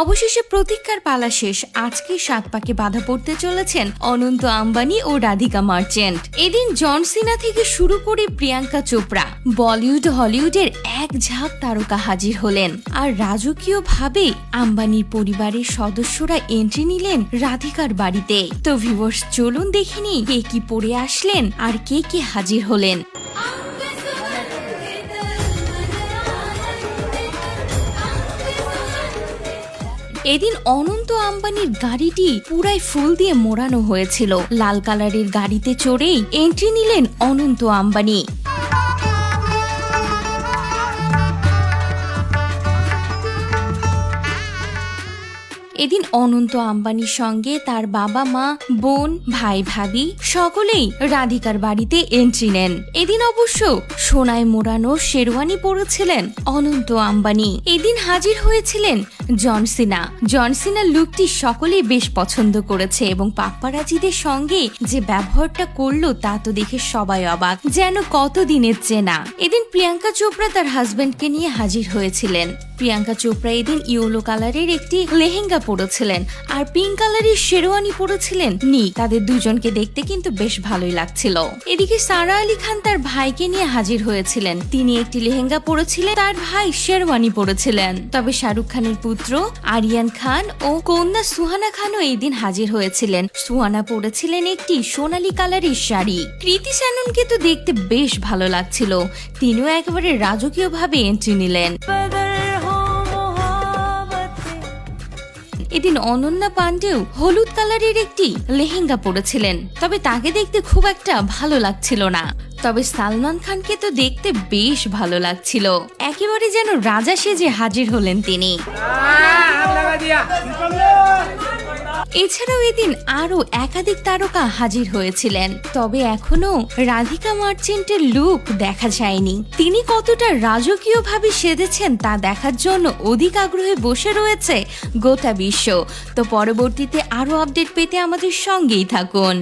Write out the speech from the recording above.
অবশেষে প্রতীক্ষার পালা শেষ। আজকে 7 পাকে বাধা পড়তে চলেছেন অনন্ত আম্বানি ও রাধিকা মার্চেন্ট। এদিন জন সিনা থেকে শুরু করে প্রিয়াঙ্কা চোপড়া, বলিউড হলিউডের এক ঝাঁক তারকা হাজির হলেন। আর রাজকীয়ভাবে আম্বানির পরিবারের সদস্যরা এন্ট্রি নিলেন রাধিকার বাড়িতে। তো ভিউয়ার্স, চলুন দেখিনি কে কি পরে আসলেন আর কে কে হাজির হলেন। এদিন অনন্ত আম্বানির গাড়িটি পুরাই ফুল দিয়ে মোড়ানো হয়েছিল। লাল কালারের গাড়িতে চড়েই এন্ট্রি নিলেন অনন্ত আম্বানি। এদিন অনন্ত আম্বানির সঙ্গে তার বাবা মা, বোন, ভাই ভাবি সকলেই রাধিকার বাড়িতে এন্ট্রি নেন। এদিন অবশ্য সোনায় মোড়ানো শেরওয়ানি পরেছিলেন অনন্ত আম্বানি। এদিন হাজির হয়েছিলেন জন সিনা। জন সিনার লুকটি সকলেই বেশ পছন্দ করেছে এবং পাপ্পারাজিদের সঙ্গে যে ব্যবহারটা করলো তা তো দেখে সবাই অবাক, যেন কতদিনের চেনা। এদিন প্রিয়াঙ্কা চোপড়া তার হাজবেন্ডকে নিয়ে হাজির হয়েছিলেন। প্রিয়াঙ্কা চোপড়া এদিন ইয়েলো কালারের একটি লেহেঙ্গা পরেছিলেন আর পিঙ্ক কালারের শেরওয়ানি পরেছিলেন নি। তাদের দুজনকে দেখতে কিন্তু বেশ ভালোই লাগছিল। এদিকে সারা আলী খান তার ভাইকে নিয়ে হাজির হয়েছিলেন। তিনি একটি লেহেঙ্গা পরেছিলেন, তার ভাই শেরওয়ানি পরেছিলেন। তবে শাহরুখ খানের পুত্র আরিয়ান খান ও কন্যা সুহানা খানও এই দিন হাজির হয়েছিলেন। সুহানা পরেছিলেন একটি সোনালী কালারের শাড়ি। কৃতি শ্যাননকে তো দেখতে বেশ ভালো লাগছিল, তিনিও একেবারে রাজকীয়ভাবে এন্ট্রি নিলেন। এদিন অনন্যা পান্ডেও হলুদ কালারের একটি লেহেঙ্গা পরেছিলেন, তবে তাকে দেখতে খুব একটা ভালো লাগছিল না। তবে সালমান খানকে তো দেখতে বেশ ভালো লাগছিল, একেবারে যেন রাজা সেজে হাজির হলেন তিনি। এছাড়াও এদিন আরো একাধিক তারকা হাজির হয়েছিলেন, তবে এখনো রাধিকা মার্চেন্টের লুক দেখা যায়নি। তিনি কতটা রাজকীয়ভাবে সেজেছেন তা দেখার জন্য অধিক আগ্রহে বসে রয়েছে গোটা বিশ্ব। তো পরবর্তীতে আরো আপডেট পেতে আমাদের সঙ্গেই থাকুন।